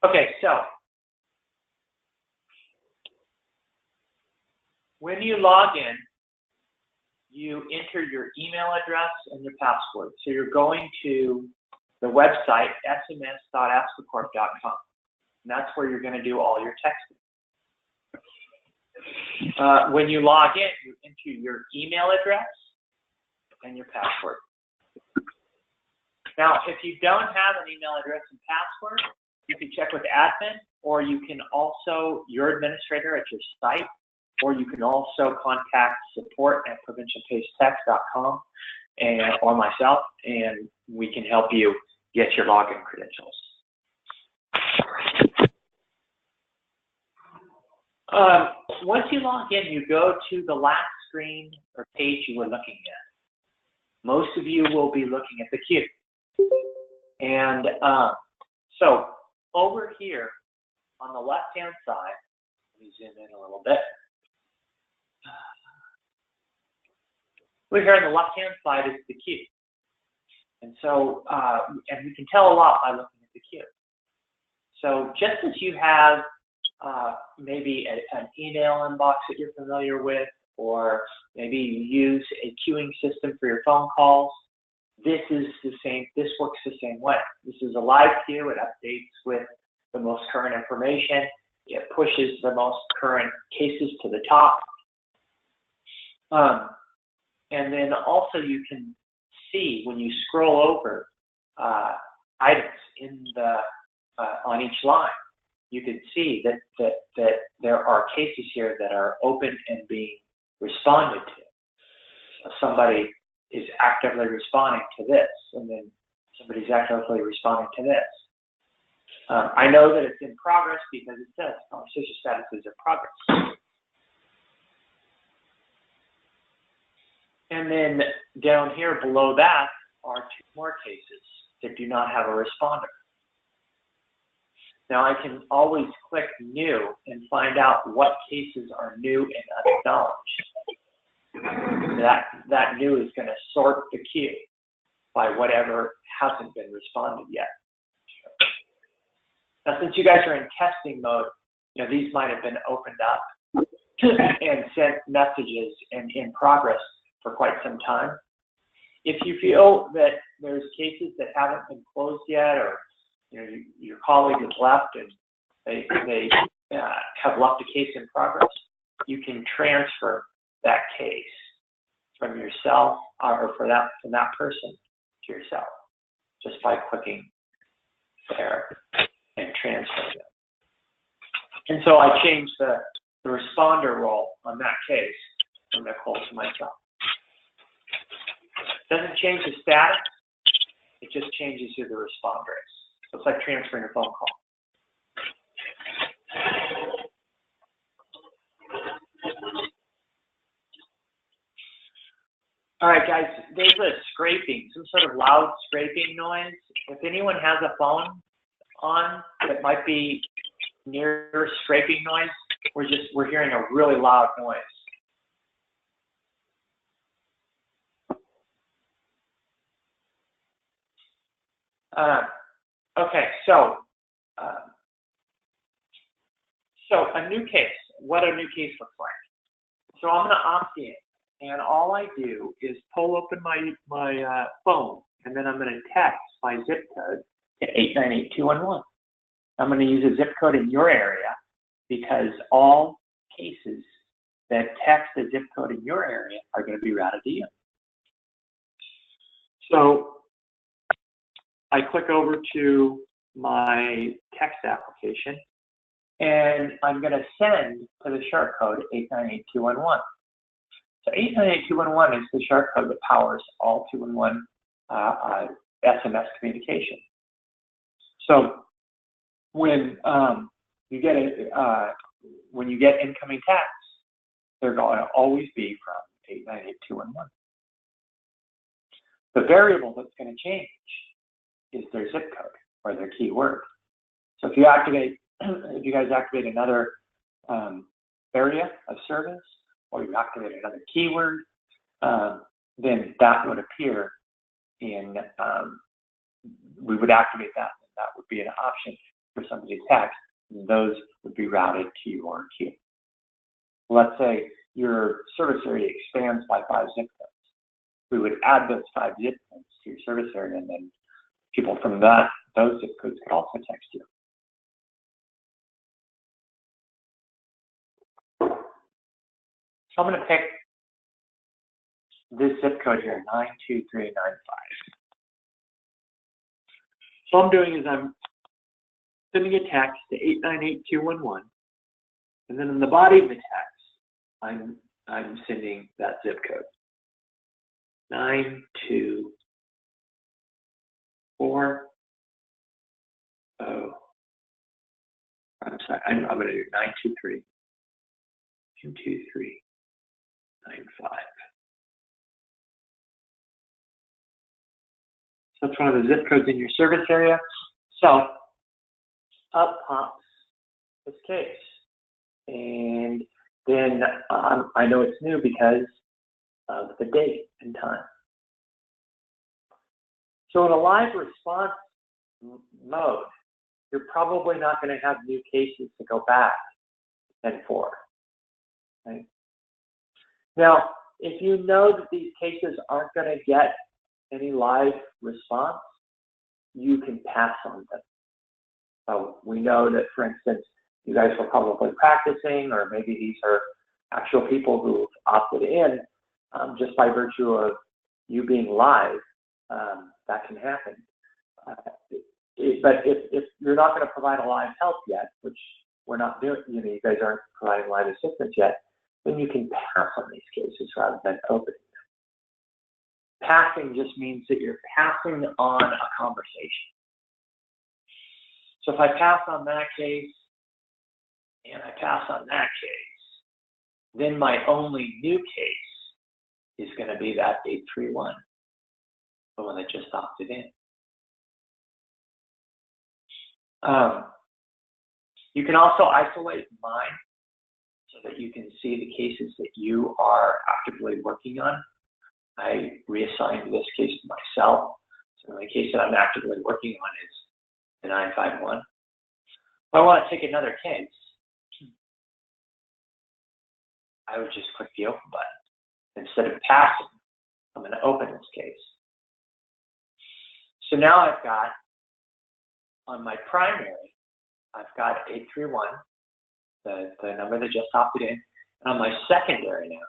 Okay, so when you log in, you enter your email address and your password. So you're going to the website, sms.apscorp.com. And that's where you're going to do all your texting. When you log in, you enter your email address and your password. Now, if you don't have an email address and password, you can check with admin, or you can also, your administrator at your site, or you can also contact support@PreventionPaysText.com or myself, and we can help you get your login credentials. Once you log in, you go to the last screen or page you were looking at. Most of you will be looking at the queue. And so over here on the left-hand side, let me zoom in a little bit. Over here on the left-hand side is the queue. And so, and we can tell a lot by looking at the queue. So just as you have maybe an email inbox that you're familiar with, or maybe you use a queuing system for your phone calls, this is the same, this works the same way. This is a live queue, it updates with the most current information, it pushes the most current cases to the top. And then also you can see when you scroll over items in the on each line, you can see that there are cases here that are open and being responded to. So somebody is actively responding to this, and then somebody's actively responding to this. I know that it's in progress because it says conversation status is in progress. And then down here below that are two more cases that do not have a responder. Now I can always click new and find out what cases are new and unacknowledged. That new is going to sort the queue by whatever hasn't been responded yet. Now, since you guys are in testing mode, you know, these might have been opened up and sent messages in progress for quite some time. If you feel that there's cases that haven't been closed yet, or you know your colleague has left and they have left a case in progress, you can transfer that case from yourself or from that person to yourself just by clicking there and transferring it. And so I changed the responder role on that case from Nicole to myself. Doesn't change the status, it just changes who the responder is. So it's like transferring a phone call. All right, guys, there's a scraping, some sort of loud scraping noise. If anyone has a phone on that might be near scraping noise, we're hearing a really loud noise. Okay, so a new case, what a new case looks like. So I'm going to opt in, and all I do is pull open my phone, and then I'm going to text my zip code to 898-211. I'm going to use a zip code in your area because all cases that text a zip code in your area are going to be routed to you. So I click over to my text application, and I'm going to send to the short code 898-211. So 898-211 is the short code that powers all 211 SMS communication. So when you get incoming texts, they're going to always be from 898-211. The variable that's going to change is their zip code or their keyword. So if you guys activate another area of service, or you activate another keyword, then that would appear in, we would activate that, and that would be an option for somebody's text, those would be routed to your queue. Let's say your service area expands by 5 zip codes. We would add those 5 zip codes to your service area, and then people from those zip codes could also text you. So I'm going to pick this zip code here, 92395. So what I'm doing is I'm sending a text to 898-211, and then in the body of the text, I'm sending that zip code, 924. I'm sorry, I'm going to do 923-22395. So that's one of the zip codes in your service area. So up pops this case. And then I know it's new because of the date and time. So in a live response mode, you're probably not going to have new cases to go back and forth. Right? Now, if you know that these cases aren't going to get any live response, you can pass on them. So we know that, for instance, you guys were probably practicing, or maybe these are actual people who've opted in just by virtue of you being live. That can happen. But if you're not going to provide a live help yet, which we're not doing, you guys aren't providing live assistance yet, then you can pass on these cases rather than opening them. Passing just means that you're passing on a conversation. So if I pass on that case, and I pass on that case, then my only new case is going to be that 831, the one that just opted in. You can also isolate mine so that you can see the cases that you are actively working on. I reassigned this case to myself. So the case that I'm actively working on is the 951. If I want to take another case, I would just click the open button. Instead of passing, I'm going to open this case. So now I've got, on my primary, I've got 831, the number that just opted in. And on my secondary now,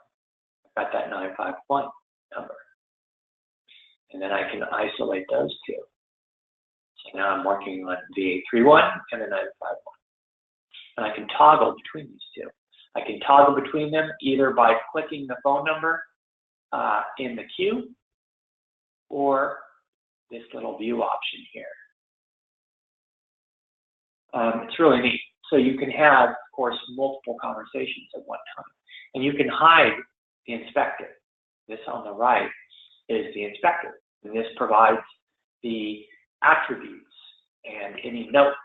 I've got that 951 number. And then I can isolate those two. So now I'm working on the 831 and the 951. And I can toggle between these two. I can toggle between them either by clicking the phone number in the queue or this little view option here. It's really neat. So you can have, of course, multiple conversations at one time. And you can hide the inspector. This on the right is the inspector. And this provides the attributes and any notes,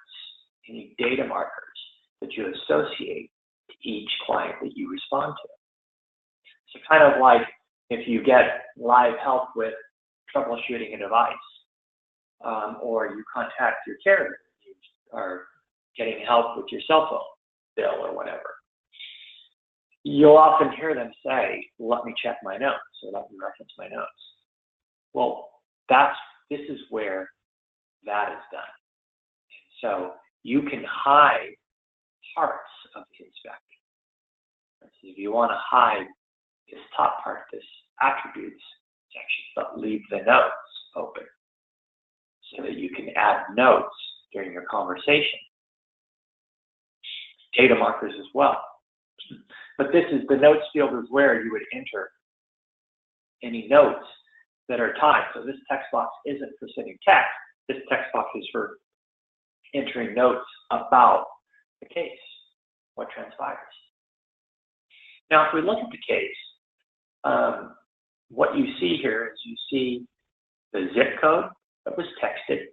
any data markers that you associate to each client that you respond to. So kind of like if you get live help with troubleshooting a device, or you contact your carrier, you are getting help with your cell phone bill or whatever. You'll often hear them say, let me check my notes, or let me reference my notes. Well, this is where that is done. So you can hide parts of the inspector. So if you want to hide this top part, this attributes section, but leave the notes open so that you can add notes during your conversation. Data markers as well. But this is the notes field is where you would enter any notes that are timed. So this text box isn't for sending text. This text box is for entering notes about the case, what transpires. Now, if we look at the case, what you see here is you see the zip code that was texted,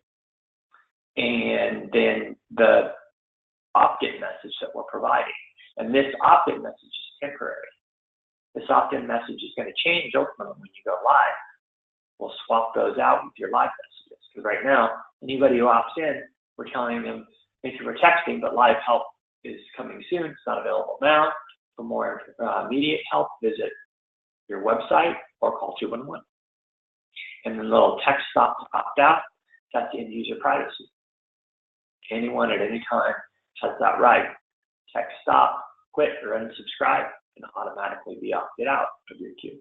and then the opt-in message that we're providing. And this opt-in message is temporary. This opt-in message is going to change ultimately when you go live. We'll swap those out with your live messages. Because right now, anybody who opts in, we're telling them if you were texting, but live help is coming soon, it's not available now. For more immediate help, visit your website or call 211. And the little text stop to opt out, that's end user privacy. Anyone at any time has that right. Text stop, quit, or unsubscribe, and automatically be opted out of your queue.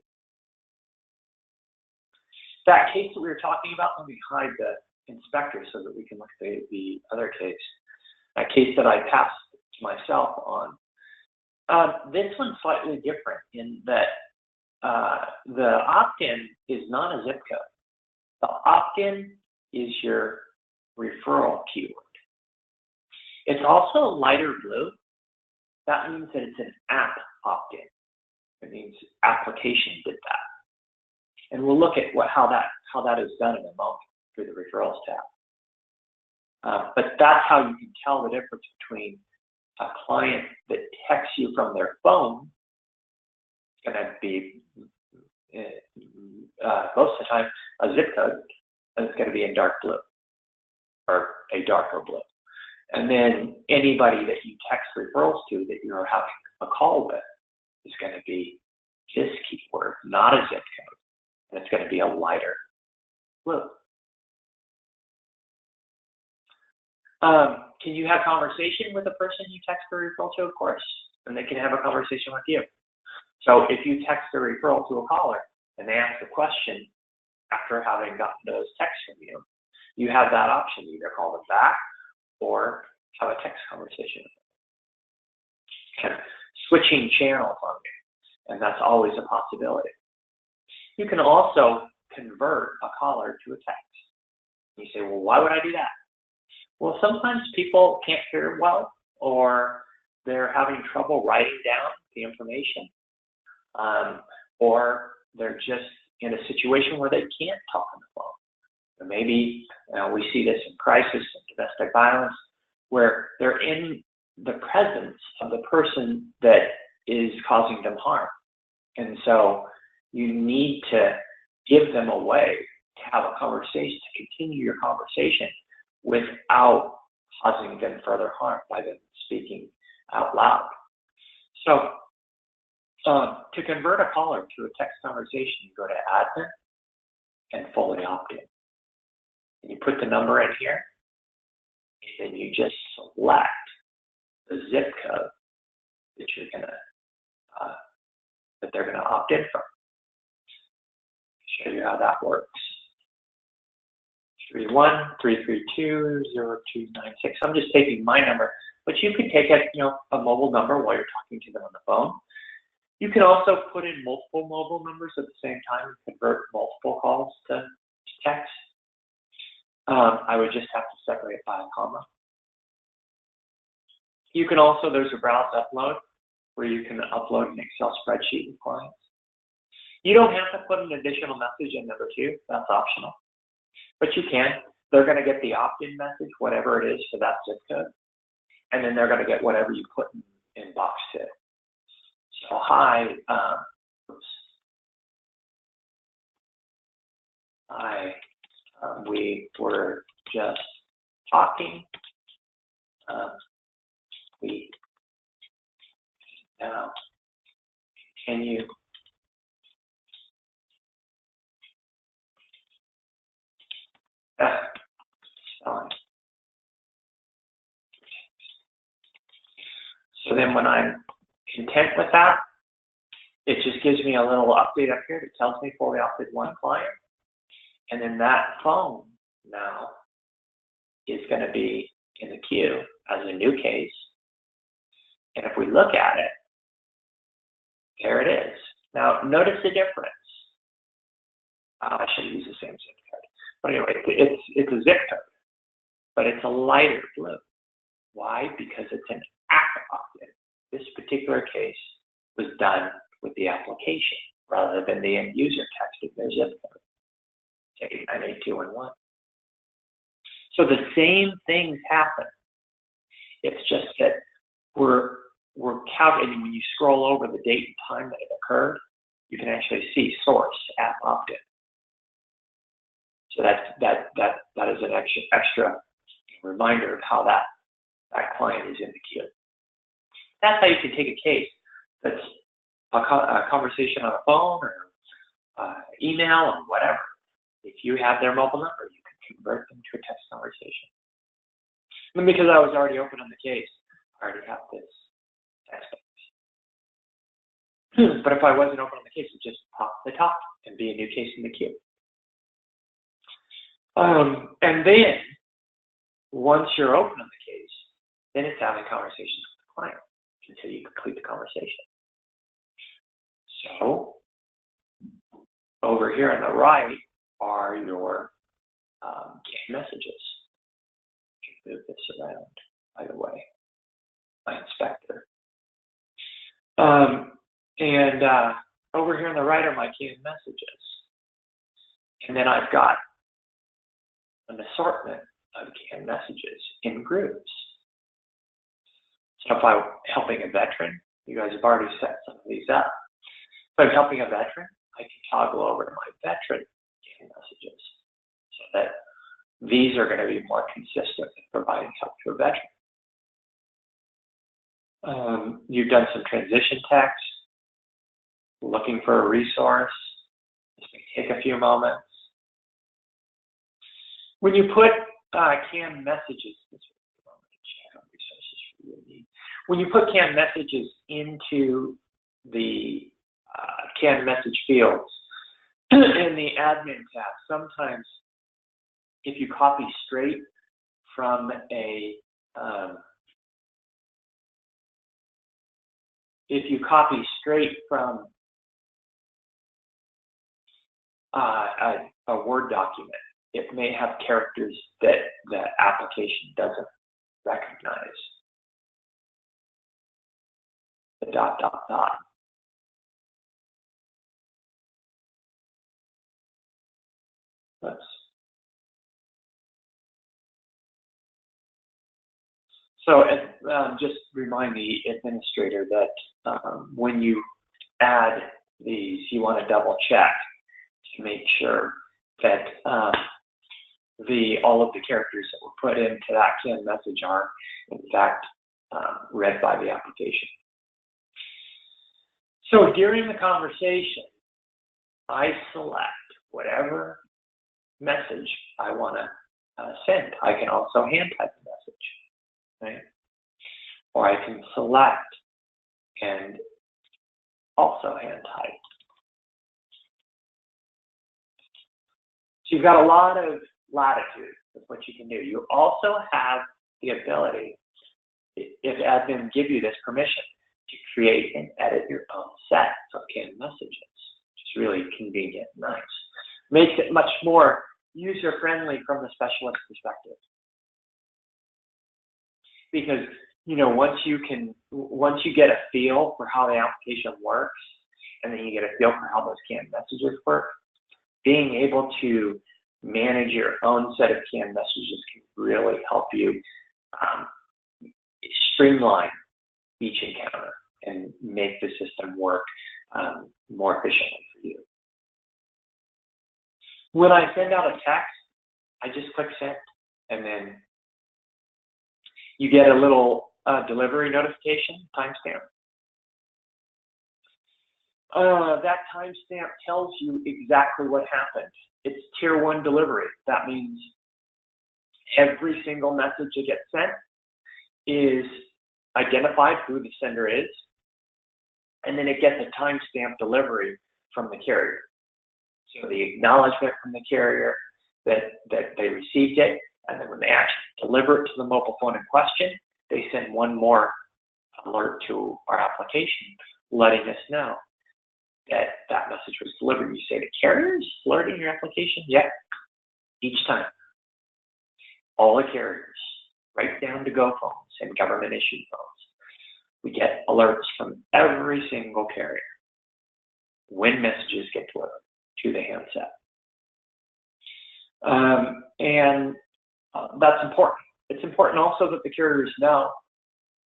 That case that we were talking about, let me hide the inspector so that we can look at the other case. That case that I passed to myself on. This one's slightly different in that the opt-in is not a zip code. The opt-in is your referral keyword. It's also lighter blue. That means that it's an app opt-in. It means application did that. And we'll look at how that is done in a moment through the referrals tab. But that's how you can tell the difference between a client that texts you from their phone. It's going to be most of the time a zip code, and it's going to be in dark blue or a darker blue. And then anybody that you text referrals to that you're having a call with is going to be this keyword, not a zip code, and it's going to be a lighter blue. Can you have conversation with the person you text the referral to? Of course, and they can have a conversation with you. So if you text a referral to a caller and they ask a question after having gotten those texts from you, you have that option, either call them back or have a text conversation. Kind of switching channels on you, and that's always a possibility. You can also convert a caller to a text. You say, well, why would I do that? Well, sometimes people can't hear well, or they're having trouble writing down the information, or they're just in a situation where they can't talk on the phone. Or maybe we see this in crisis and domestic violence, where they're in the presence of the person that is causing them harm. And so you need to give them a way to have a conversation, to continue your conversation without causing them further harm by them speaking out loud. So to convert a caller to a text conversation, you go to admin and fully opt in. And you put the number in here, and then you just select the zip code that you're gonna that they're gonna opt in from. Show you how that works. 313320296. I'm just taking my number, but you could take a mobile number while you're talking to them on the phone. You can also put in multiple mobile numbers at the same time and convert multiple calls to text. I would just have to separate by a comma. You can also, there's a browse upload where you can upload an Excel spreadsheet with clients. You don't have to put an additional message in number 2, that's optional. But you can. They're going to get the opt-in message, whatever it is for that zip code. And then they're going to get whatever you put in box 2. So hi, we were just talking. We now continue. So then when I'm content with that, it just gives me a little update up here that tells me fully opted 1 client. And then that phone now is going to be in the queue as a new case. And if we look at it, there it is. Now notice the difference. I should use the same zip code. But anyway, it's a zip code, but it's a lighter blue. Why? Because it's an app opt-in. This particular case was done with the application rather than the end user texting their zip code. 89821. So the same things happen. It's just that we're calculating. When you scroll over the date and time that it occurred, you can actually see source app opt-in. So that is an extra reminder of how that that client is in the queue. That's how you can take a case that's a conversation on a phone or email or whatever. If you have their mobile number, you can convert them to a text conversation. And because I was already open on the case, I already have this text box. But if I wasn't open on the case, it would just pop the top and be a new case in the queue. And then, once you're open on the case, then it's having conversations with the client until you complete the conversation. So, over here on the right are your canned messages. Move this around, by the way, my inspector. Over here on the right are my canned messages. And then I've got an assortment of canned messages in groups. So if I'm helping a veteran, you guys have already set some of these up. If I'm helping a veteran, I can toggle over to my veteran canned messages so that these are going to be more consistent in providing help to a veteran. You've done some transition text, looking for a resource. This may take a few moments. When you put canned messages, when you put canned messages into the canned message fields in the admin tab, sometimes if you copy straight from a Word document, it may have characters that the application doesn't recognize. The ... So just remind the administrator that when you add these, you want to double check to make sure that all of the characters that were put into that canned message are in fact read by the application. So during the conversation, I select whatever message I want to send. I can also hand type the message. Right? Or I can select and also hand type. So you've got a lot of latitude with what you can do. You also have the ability, if admin give you this permission, to create and edit your own set of canned messages, which is really convenient and nice. Makes it much more user-friendly from the specialist perspective. Because, you know, once you get a feel for how the application works, and then you get a feel for how those canned messages work, being able to manage your own set of canned messages can really help you streamline each encounter and make the system work more efficiently for you. When I send out a text, I just click send, and then you get a little delivery notification, timestamp. That timestamp tells you exactly what happened. It's tier 1 delivery. That means every single message that gets sent is identified who the sender is, and then it gets a timestamp delivery from the carrier. So the acknowledgement from the carrier that they received it, and then when they actually deliver it to the mobile phone in question, they send one more alert to our application, letting us know that that message was delivered. You say the carrier is alerting your application? Yep. Each time. All the carriers, right down to Go phones and government issued phones, we get alerts from every single carrier when messages get delivered to the handset. That's important. It's important also that the carriers know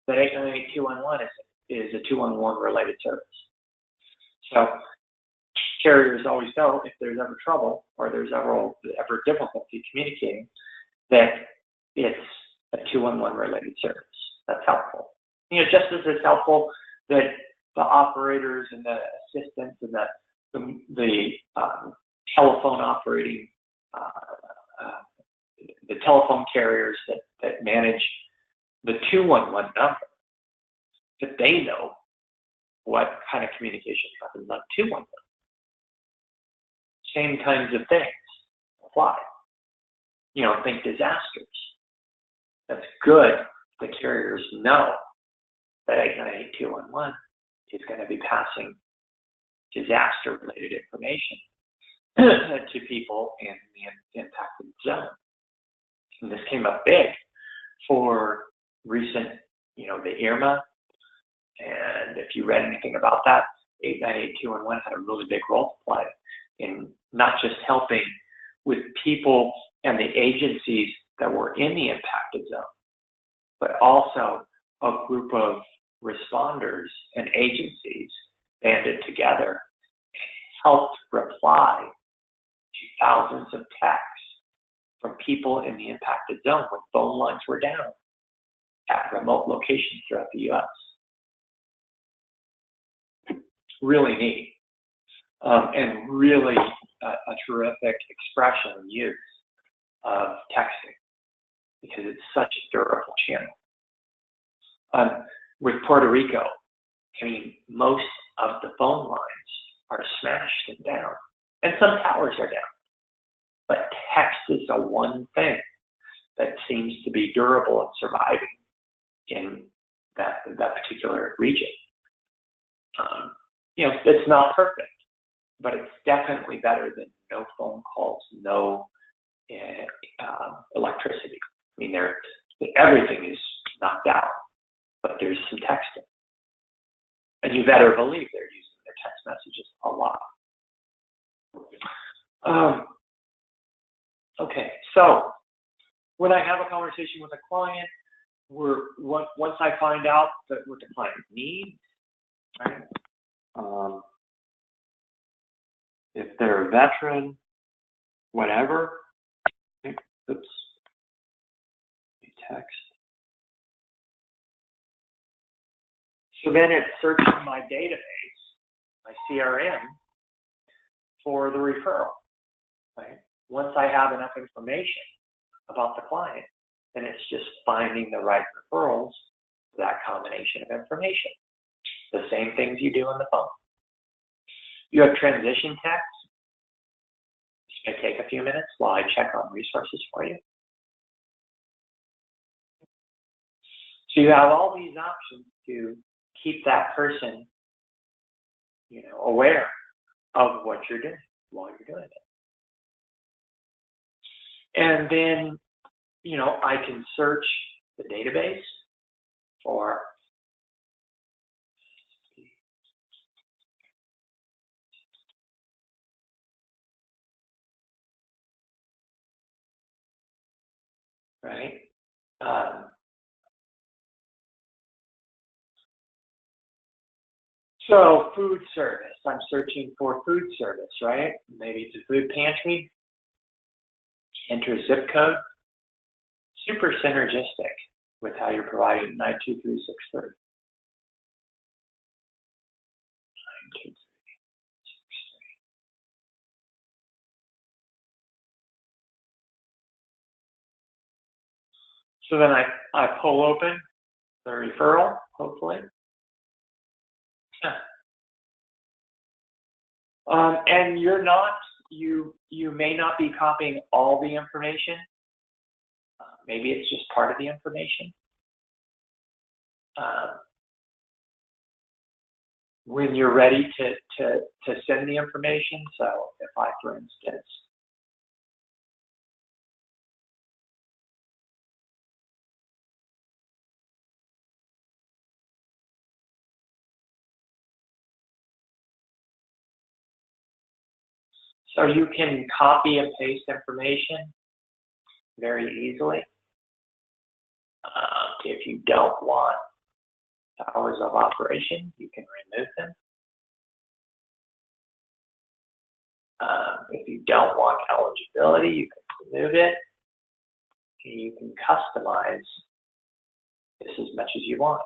that 898-211 is a 211 related service. So carriers always know if there's ever trouble or there's ever difficulty communicating that it's a a 211 related service. That's helpful. You know, just as it's helpful that the operators and the assistants and the telephone operating, the telephone carriers that manage the 211 number, that they know what kind of communication happens on 211. Same kinds of things apply. You know, think disasters. That's good. The carriers know that 898-211 is going to be passing disaster-related information to people in the impacted zone. And this came up big for recent, you know, the Irma. And if you read anything about that, 898-211 had a really big role to play in not just helping with people and the agencies that were in the impacted zone, but also a group of responders and agencies banded together and helped reply to thousands of texts from people in the impacted zone when phone lines were down at remote locations throughout the U.S. Really neat, and really a terrific expression and use of texting, because it's such a durable channel. With Puerto Rico, I mean, most of the phone lines are smashed and down, and some towers are down. But text is the one thing that seems to be durable and surviving in that particular region. You know, it's not perfect, but it's definitely better than no phone calls, no electricity. I mean, everything is knocked out, but there's some texting. And you better believe they're using their text messages a lot. Okay, so when I have a conversation with a client, once I find out what the client needs, right? If they're a veteran, whatever. Oops. Text. So then it's searching my database, my CRM, for the referral. Right? Once I have enough information about the client, then it's just finding the right referrals for that combination of information. The same things you do on the phone. You have transition text. It's going to take a few minutes while I check on resources for you. So you have all these options to keep that person, you know, aware of what you're doing while you're doing it. And then, you know, I can search the database for right? So food service, I'm searching for food service, right? Maybe it's a food pantry. Enter a zip code. Super synergistic with how you're providing 92363. 92363. So then I pull open the referral, hopefully. And you may not be copying all the information. Maybe it's just part of the information. When you're ready to send the information, so if I, for instance, so you can copy and paste information very easily. If you don't want the hours of operation, you can remove them. If you don't want eligibility, you can remove it. You can customize this as much as you want.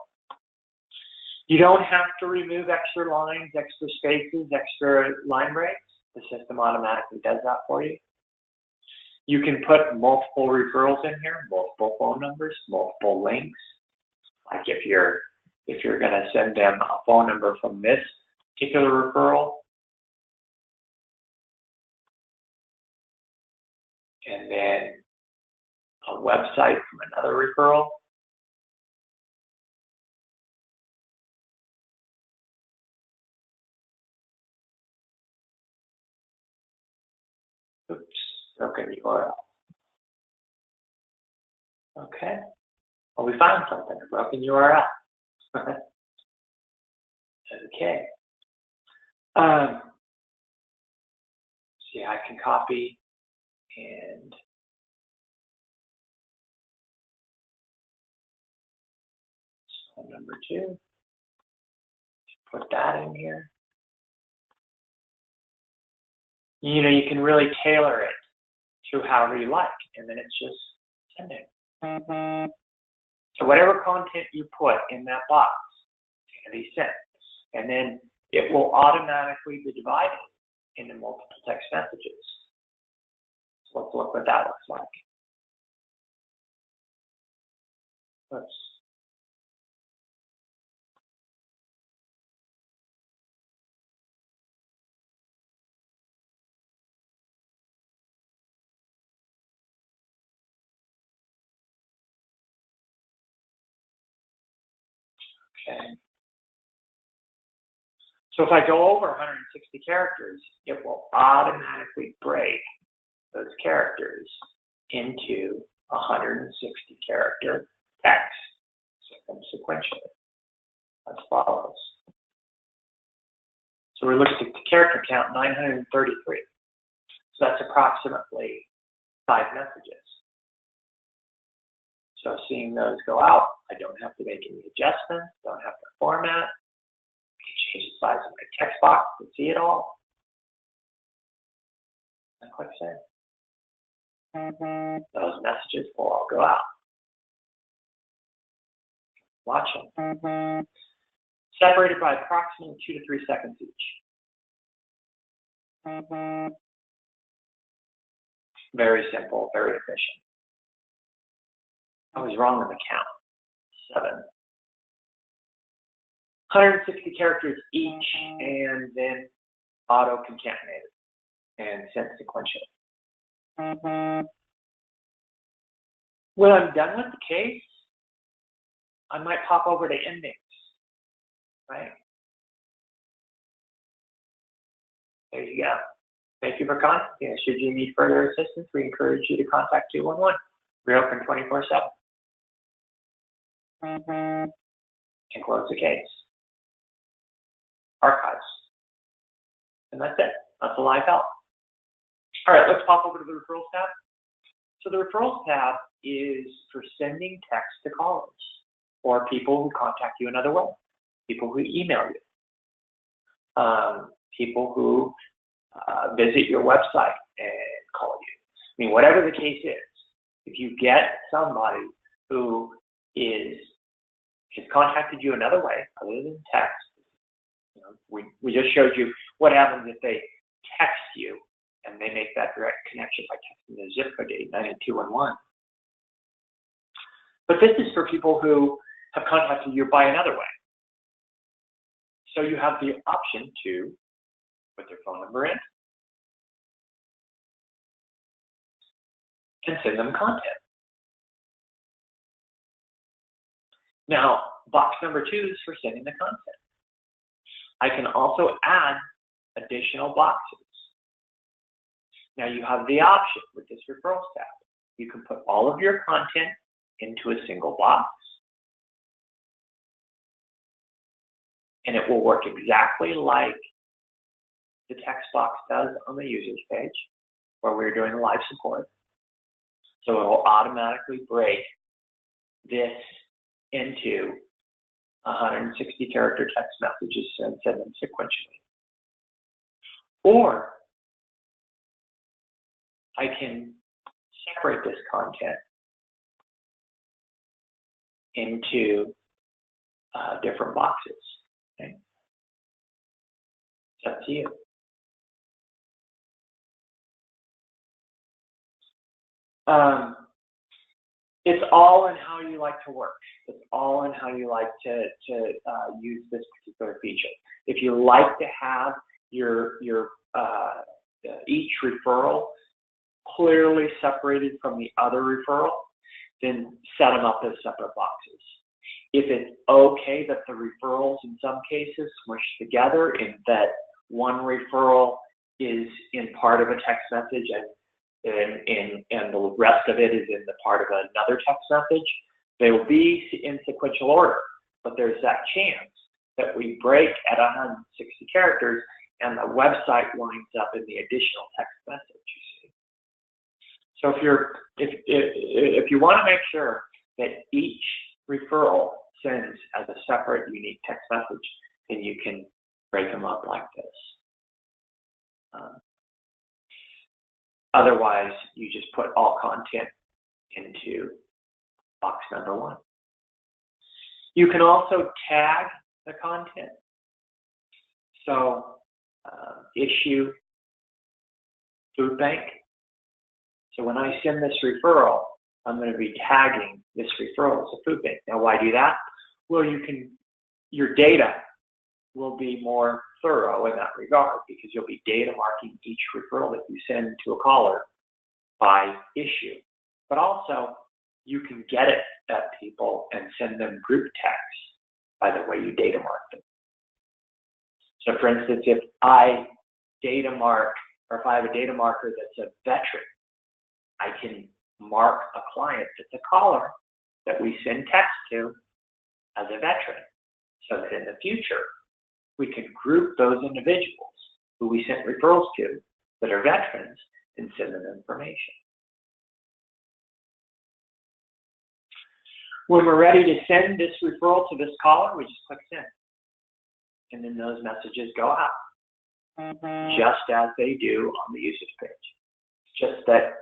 You don't have to remove extra lines, extra spaces, extra line breaks. The system automatically does that for you. You can put multiple referrals in here, multiple phone numbers, multiple links. Like if you're going to send them a phone number from this particular referral, and then a website from another referral, oops, broken URL. Okay. Well, we found something, a broken URL. Okay. See, I can copy and phone number 2. Put that in here. You know, you can really tailor it to however you like, and then it's just sending. So whatever content you put in that box is going to be sent, and then it will automatically be divided into multiple text messages. So let's look what that looks like. Let's okay. So if I go over 160 characters, it will automatically break those characters into 160 character text sequentially as follows. So we're looking at the character count, 933. So that's approximately 5 messages. So seeing those go out, I don't have to make any adjustments, don't have to format. I can change the size of my text box to see it all. And click send. Those messages will all go out. Watch them. Separated by approximately 2 to 3 seconds each. Very simple, very efficient. I was wrong on the count. 7. 160 characters each, and then auto-concatenated and sent sequentially. When I'm done with the case, I might pop over to endings, right? There you go. Thank you for contacting us. Should you need further assistance, we encourage you to contact 211. We're open 24/7. And close the case. Archives. And that's it. That's a live help. All right, let's pop over to the referrals tab. So the referrals tab is for sending text to callers or people who contact you another way, people who email you, people who visit your website and call you. I mean, whatever the case is, if you get somebody who has contacted you another way other than text, you know, we just showed you what happens if they text you and they make that direct connection by texting the zip code 89211. But this is for people who have contacted you by another way. So you have the option to put their phone number in and send them content. Now, box number 2 is for sending the content. I can also add additional boxes. Now you have the option with this referrals tab. You can put all of your content into a single box, and it will work exactly like the text box does on the users page where we're doing live support. So it will automatically break this into 160 character text messages and send them sequentially. Or I can separate this content into different boxes. Okay? It's up to you. It's all in how you like to work. It's all in how you like to use this particular feature. If you like to have your each referral clearly separated from the other referral, then set them up as separate boxes. If it's okay that the referrals in some cases smush together and that one referral is in part of a text message and the rest of it is in the part of another text message, they will be in sequential order. But there's that chance that we break at 160 characters and the website winds up in the additional text message, you see. So if you want to make sure that each referral sends as a separate, unique text message, then you can break them up like this. Otherwise, you just put all content into box number 1. You can also tag the content. So, issue food bank. So when I send this referral, I'm going to be tagging this referral as a food bank. Now, why do that? Well, your data will be more thorough in that regard because you'll be data marking each referral that you send to a caller by issue. But also, you can get it at people and send them group texts by the way you data mark them. So for instance, if I data mark, or if I have a data marker that's a veteran, I can mark a client that's a caller that we send text to as a veteran, so that in the future, we can group those individuals who we sent referrals to that are veterans and send them information. When we're ready to send this referral to this caller, we just click send. And then those messages go out, just as they do on the usage page. It's just that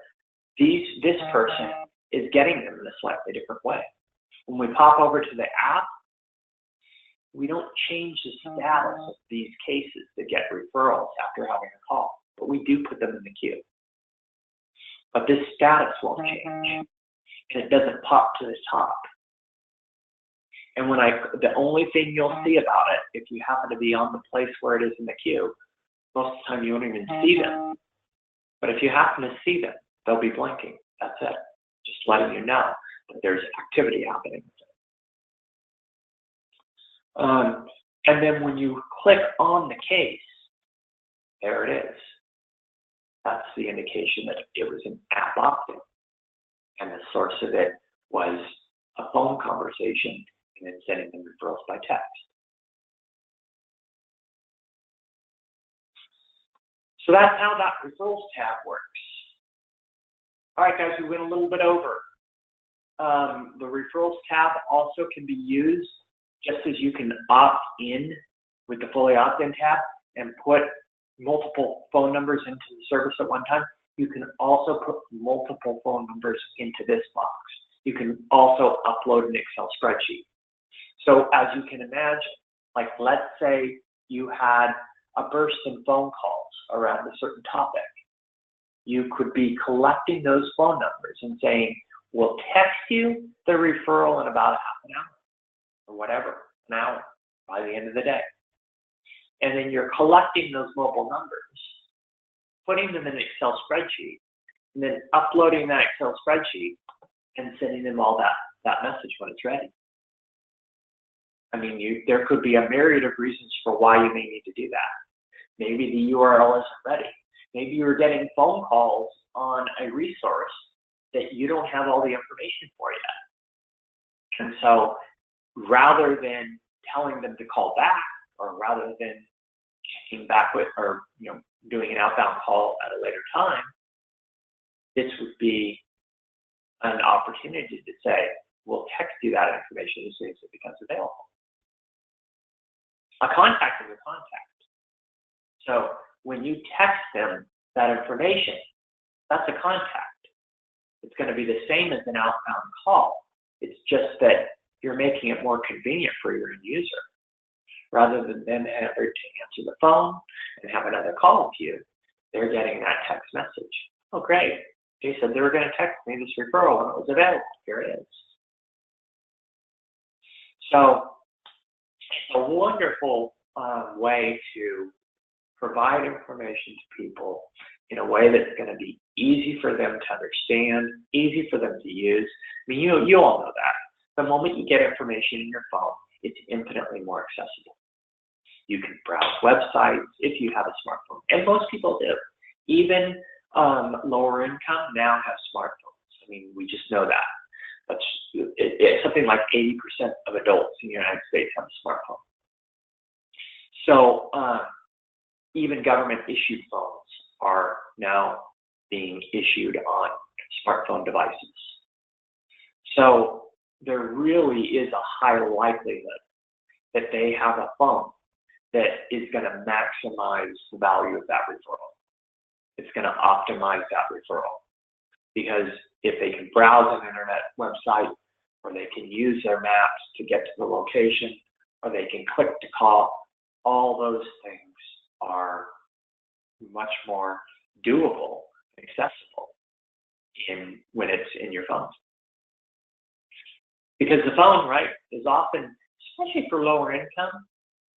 this person is getting them in a slightly different way. When we pop over to the app, we don't change the status of these cases that get referrals after having a call, but we do put them in the queue. But this status won't change, and it doesn't pop to the top. And the only thing you'll see about it, if you happen to be on the place where it is in the queue, most of the time you won't even see them. But if you happen to see them, they'll be blinking. That's it. Just letting you know that there's activity happening. And then when you click on the case, there it is. That's the indication that it was an app opt-in. And the source of it was a phone conversation and then sending them referrals by text. So that's how that referrals tab works. All right, guys, we went a little bit over. The referrals tab also can be used just as you can opt in with the fully opt-in tab and put multiple phone numbers into the service at one time. You can also put multiple phone numbers into this box. You can also upload an Excel spreadsheet. So as you can imagine, like let's say you had a burst in phone calls around a certain topic. You could be collecting those phone numbers and saying, we'll text you the referral in about half an hour or whatever, an hour by the end of the day. And then you're collecting those mobile numbers, putting them in an Excel spreadsheet, and then uploading that Excel spreadsheet and sending them all that message when it's ready. I mean, there could be a myriad of reasons for why you may need to do that. Maybe the URL isn't ready. Maybe you're getting phone calls on a resource that you don't have all the information for yet. And so rather than telling them to call back, or rather than checking back with, or doing an outbound call at a later time, this would be an opportunity to say, we'll text you that information as soon as it becomes available. A contact is a contact. So when you text them that information, that's a contact. It's going to be the same as an outbound call. It's just that you're making it more convenient for your end user. Rather than them having to answer the phone and have another call with you, they're getting that text message. Oh, great. They said they were going to text me this referral when it was available. Here it is. So it's a wonderful way to provide information to people in a way that's going to be easy for them to understand, easy for them to use. I mean, you all know that. The moment you get information in your phone, it's infinitely more accessible. You can browse websites if you have a smartphone, and most people do. Even lower income now have smartphones. I mean, we just know that. But it's something like 80% of adults in the United States have a smartphone. So even government-issued phones are now being issued on smartphone devices. So there really is a high likelihood that they have a phone that is going to maximize the value of that referral. It's going to optimize that referral. Because if they can browse an internet website, or they can use their maps to get to the location, or they can click to call, all those things are much more doable, accessible when it's in your phone. Because the phone, right, is often, especially for lower income,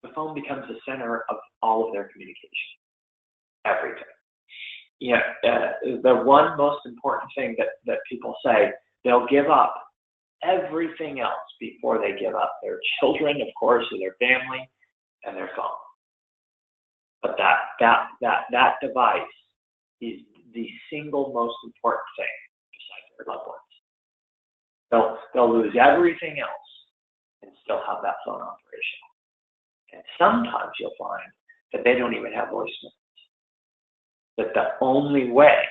the phone becomes the center of all of their communication, everything. Yeah, the one most important thing that people say, they'll give up everything else before they give up their children, of course, or their family, and their phone. But that device is the single most important thing besides their loved ones. They'll lose everything else and still have that phone operational. And sometimes you'll find that they don't even have voicemail. That the only way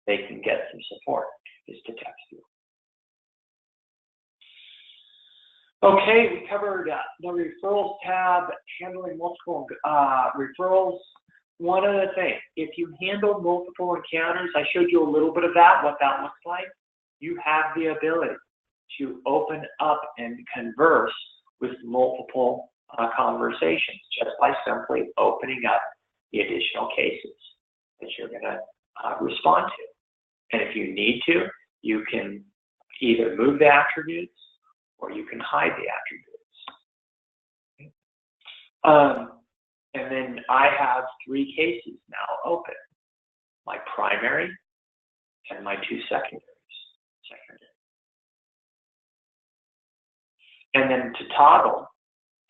they can get some support is to text you. Okay, we covered the referrals tab, handling multiple referrals. One other thing, if you handle multiple encounters, I showed you a little bit of that, what that looks like. You have the ability to open up and converse with multiple conversations just by simply opening up the additional cases that you're going to respond to. And if you need to, you can either move the attributes or you can hide the attributes. And then I have 3 cases now open. My primary and my 2 secondaries. And then to toggle,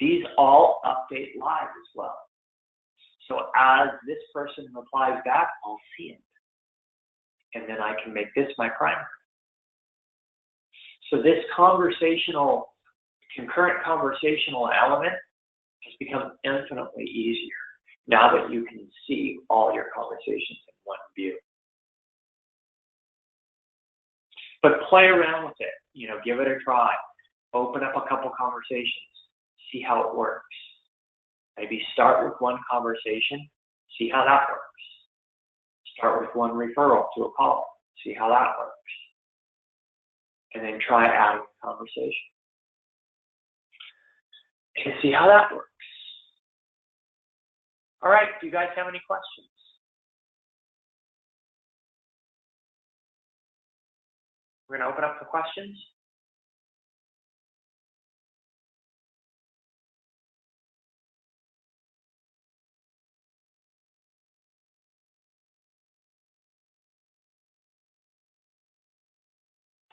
these all update live as well. So as this person replies back, I'll see it. And then I can make this my primary. So this concurrent conversational element has become infinitely easier now that you can see all your conversations in one view. But play around with it, give it a try. Open up a couple conversations, see how it works. Maybe start with one conversation, see how that works. Start with one referral to a call, see how that works. And then try adding a conversation. And see how that works. All right, do you guys have any questions? We're going to open up for questions.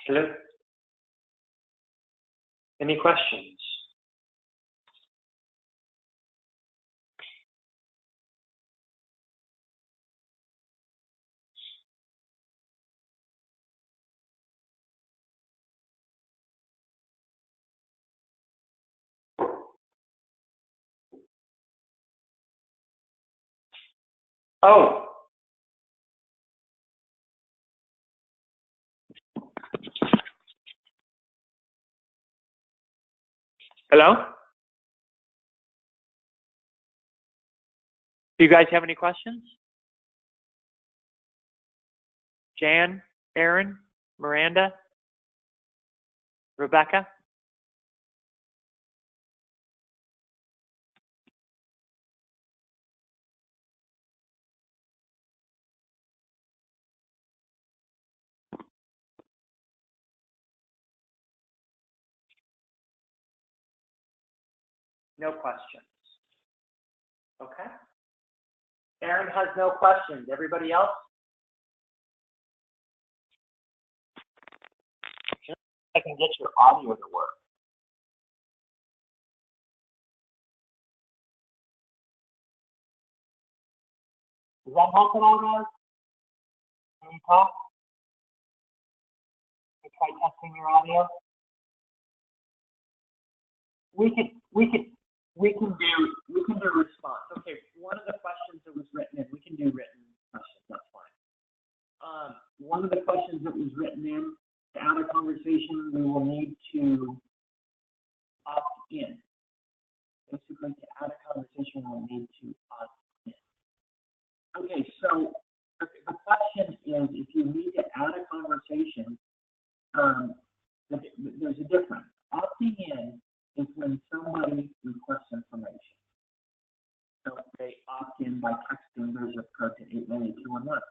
Hello? Any questions? Oh. Hello? Do you guys have any questions? Jan, Aaron, Miranda, Rebecca? No questions. Okay. Aaron has no questions. Everybody else? I can get your audio to work. Does that help at all, guys? Can you talk? You try testing your audio. We can do response. Okay, one of the questions that was written in, we can do written questions, that's fine. One of the questions that was written in, to add a conversation, we will need to opt in. Basically, to add a conversation, we'll need to opt in. Okay, so the question is, if you need to add a conversation, there's a difference. Opting in is when somebody requests information. So they opt in by texting their zip code to 898-211.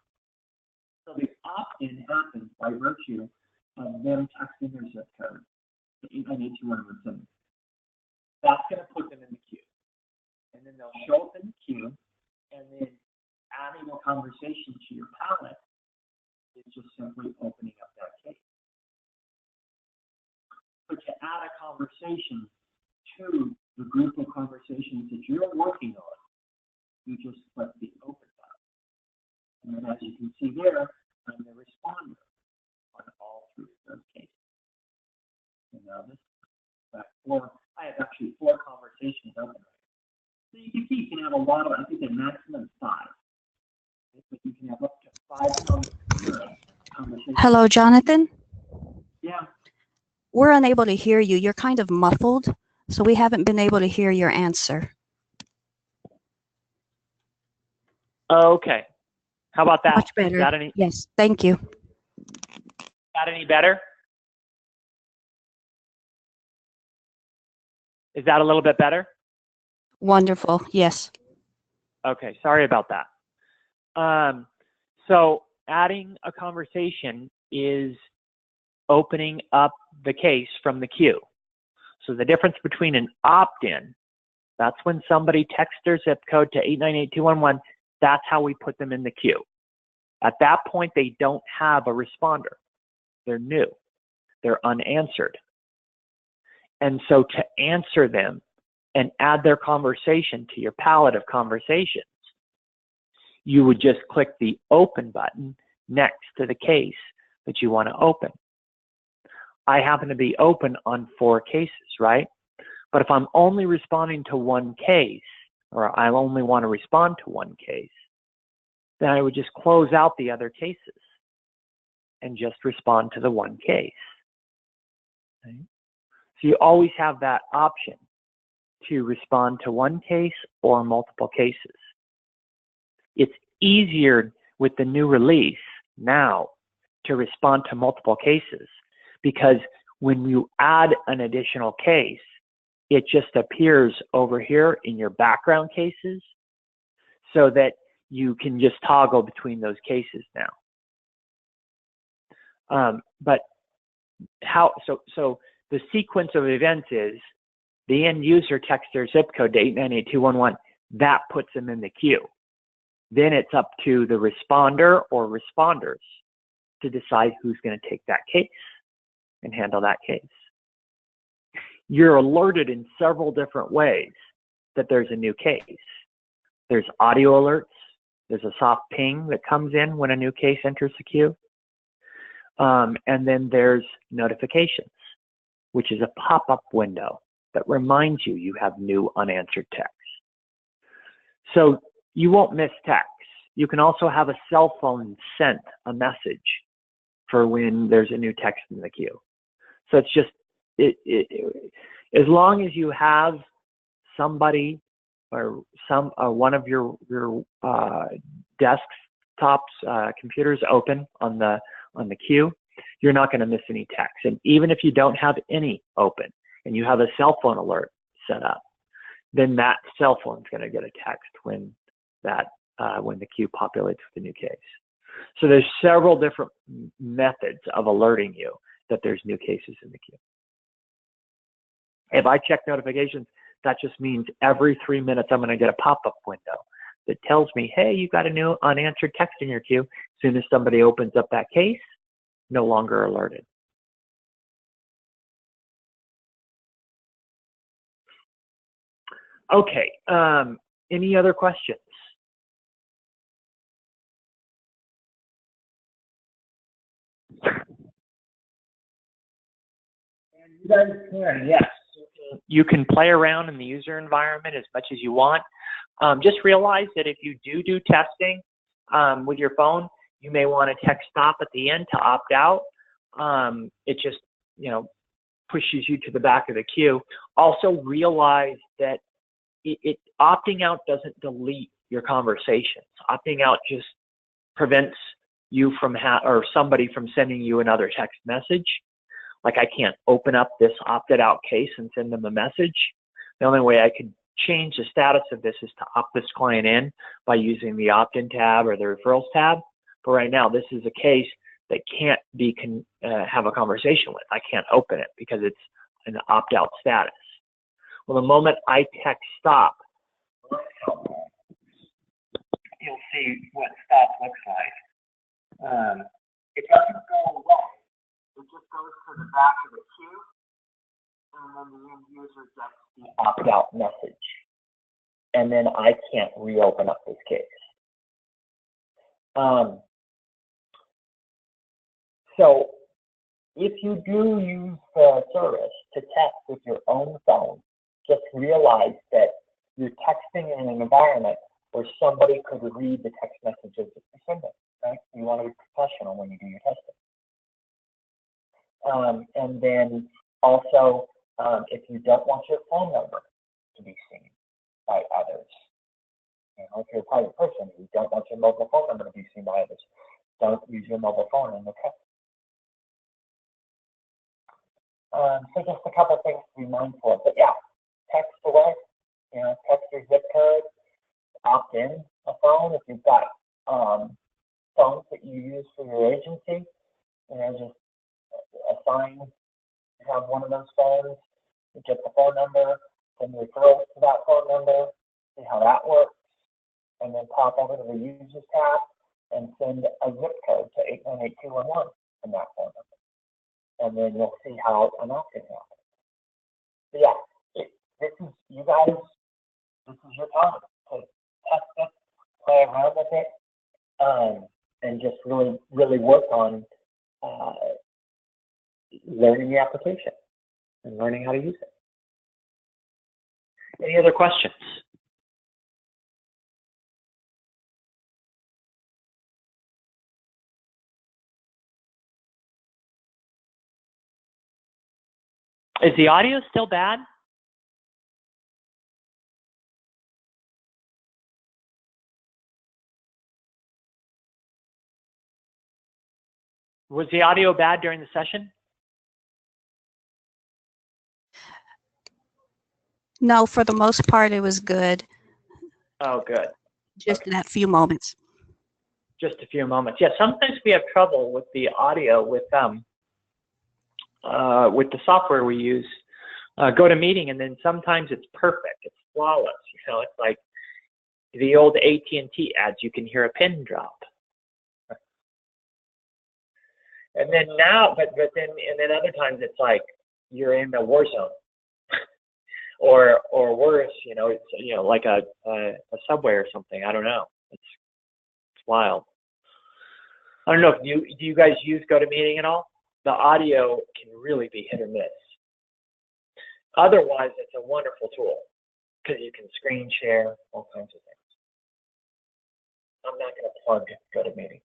So the opt-in happens by virtue of them texting their zip code to 898-211. That's going to put them in the queue. And then they'll show up in the queue, and then adding a conversation to your palette is just simply opening up that case. So to add a conversation to the group of conversations that you're working on, you just click the open button. And then as you can see there, I'm the responder on all three of those cases. And now this I have actually 4 conversations open. So you can see you can have a lot of, I think a maximum 5. But you can have up to 5 conversations. Hello, Jonathan. Yeah. We're unable to hear you. You're kind of muffled, so we haven't been able to hear your answer. Okay. How about that? Much better. Is that any, yes, thank you. that any better? Is that a little bit better? Wonderful. Yes. Okay, sorry about that. So adding a conversation is opening up the case from the queue. So the difference between an opt-in, that's when somebody texts their zip code to 898-211, that's how we put them in the queue. At that point, they don't have a responder. They're new. They're unanswered. And so to answer them and add their conversation to your palette of conversations, you would just click the open button next to the case that you want to open. I happen to be open on 4 cases, right? But if I'm only responding to one case, or I only want to respond to one case, then I would just close out the other cases and just respond to the one case. Okay? So you always have that option to respond to one case or multiple cases. It's easier with the new release now to respond to multiple cases, because when you add an additional case, it just appears over here in your background cases, so that you can just toggle between those cases now. But how, so the sequence of events is the end user texts their zip code to 898-211, that puts them in the queue. Then it's up to the responder or responders to decide who's going to take that case and handle that case. You're alerted in several different ways that there's a new case. There's audio alerts. There's a soft ping that comes in when a new case enters the queue. And then there's notifications, which is a pop-up window that reminds you you have new unanswered texts. So you won't miss texts. You can also have a cell phone sent a message for when there's a new text in the queue. So it's just, as long as you have somebody or one of your desktops, computers open on the queue, you're not going to miss any text. And even if you don't have any open and you have a cell phone alert set up, then that cell phone is going to get a text when the queue populates with a new case. So there's several different methods of alerting you that there's new cases in the queue. If I check notifications, That just means every 3 minutes I'm going to get a pop-up window that tells me, hey, you got a new unanswered text in your queue. As soon as somebody opens up that case, no longer alerted. Okay, any other questions? You guys can, yes. You can play around in the user environment as much as you want. Just realize that if you do testing with your phone, you may want to text stop at the end to opt out. It just, pushes you to the back of the queue. Also realize that opting out doesn't delete your conversations. Opting out just prevents you from or somebody from sending you another text message. Like I can't open up this opted out case and send them a message. The only way I could change the status of this is to opt this client in by using the opt-in tab or the referrals tab. But right now, this is a case that can't be have a conversation with. I can't open it because it's an opt-out status. Well, the moment I text stop, you'll see what stop looks like. It doesn't go away. It just goes to the back of the queue, and then the end user gets the opt-out message. And then I can't reopen up this case. So if you do use the service to text with your own phone, just realize that you're texting in an environment where somebody could read the text messages that you send them, right? You want to be professional when you do your testing. And then also, if you don't want your phone number to be seen by others, if you're a private person, you don't want your mobile phone number to be seen by others, don't use your mobile phone in the text. So just a couple of things to be mindful of. But yeah, text away, text your zip code, opt in a phone. If you've got phones that you use for your agency, just assign, have one of those phones, you get the phone number, send referrals to that phone number, see how that works, and then pop over to the users tab and send a zip code to 818211 from that phone number. And then you'll see how an opt-in happens. So yeah, this is you guys. This is your time to test it, play around with it, and just really work on learning the application and learning how to use it. Any other questions? Is the audio still bad? Was the audio bad during the session? No, for the most part, it was good. Oh, good. Just that few moments. Just a few moments. Yeah, sometimes we have trouble with the audio with the software we use. GoToMeeting, and then sometimes it's perfect. It's flawless. It's like the old AT&T ads. You can hear a pin drop. And then now, but then other times it's like you're in a war zone, or worse, it's like a subway or something. I don't know. It's wild. I don't know if do you guys use GoToMeeting at all? The audio can really be hit or miss. Otherwise, it's a wonderful tool because you can screen share, all kinds of things. I'm not going to plug GoToMeeting.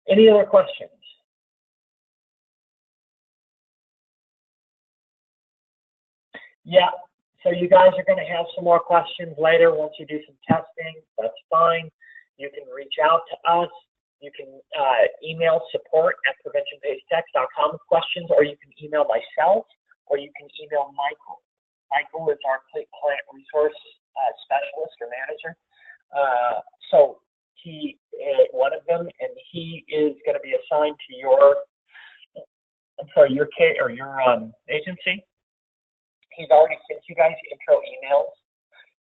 Any other questions? Yeah, so you guys are going to have some more questions later once you do some testing. That's fine. You can reach out to us. You can email support@PreventionPaysText.com with questions, or you can email myself, or you can email Michael. Michael is our client resource specialist or manager. So he is one of them, and he is going to be assigned to your agency. He's already sent you guys intro emails.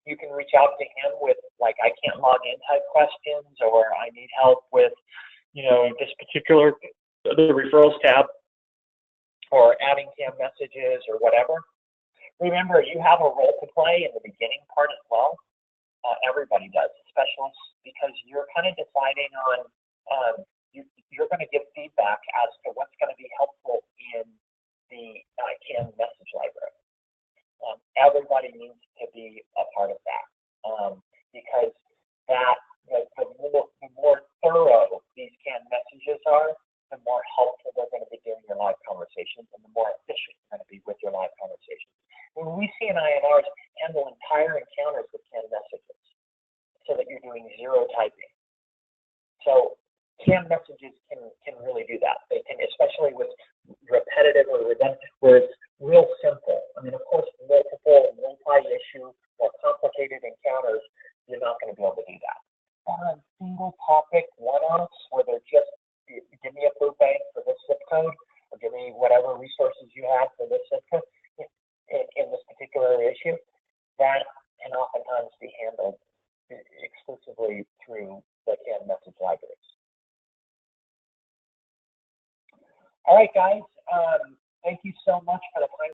You can reach out to him with, like, I can't log in type questions, or I need help with, this particular, the referrals tab, or adding cam messages or whatever. Remember, you have a role to play in the beginning part as well. Everybody does, specialists, because you're kind of deciding on, you're going to give feedback as to what's going to be helpful in the cam message library. Everybody needs to be a part of that, because that the more thorough these canned messages are, the more helpful they're going to be during your live conversations, and the more efficient you're going to be with your live conversations. When we see in I&Rs handle entire encounters with canned messages, so that you're doing zero typing. So canned messages can really do that. They can, especially with repetitive or redundant, where it's real simple. I mean, of course, multiple, multi-issue, or complicated encounters, you're not going to be able to do that. On single topic one-offs, where they're just, give me a food bank for this zip code, or give me whatever resources you have for this zip code in this particular issue, that can oftentimes be handled exclusively through the canned message libraries. All right, guys. Thank you so much for the time.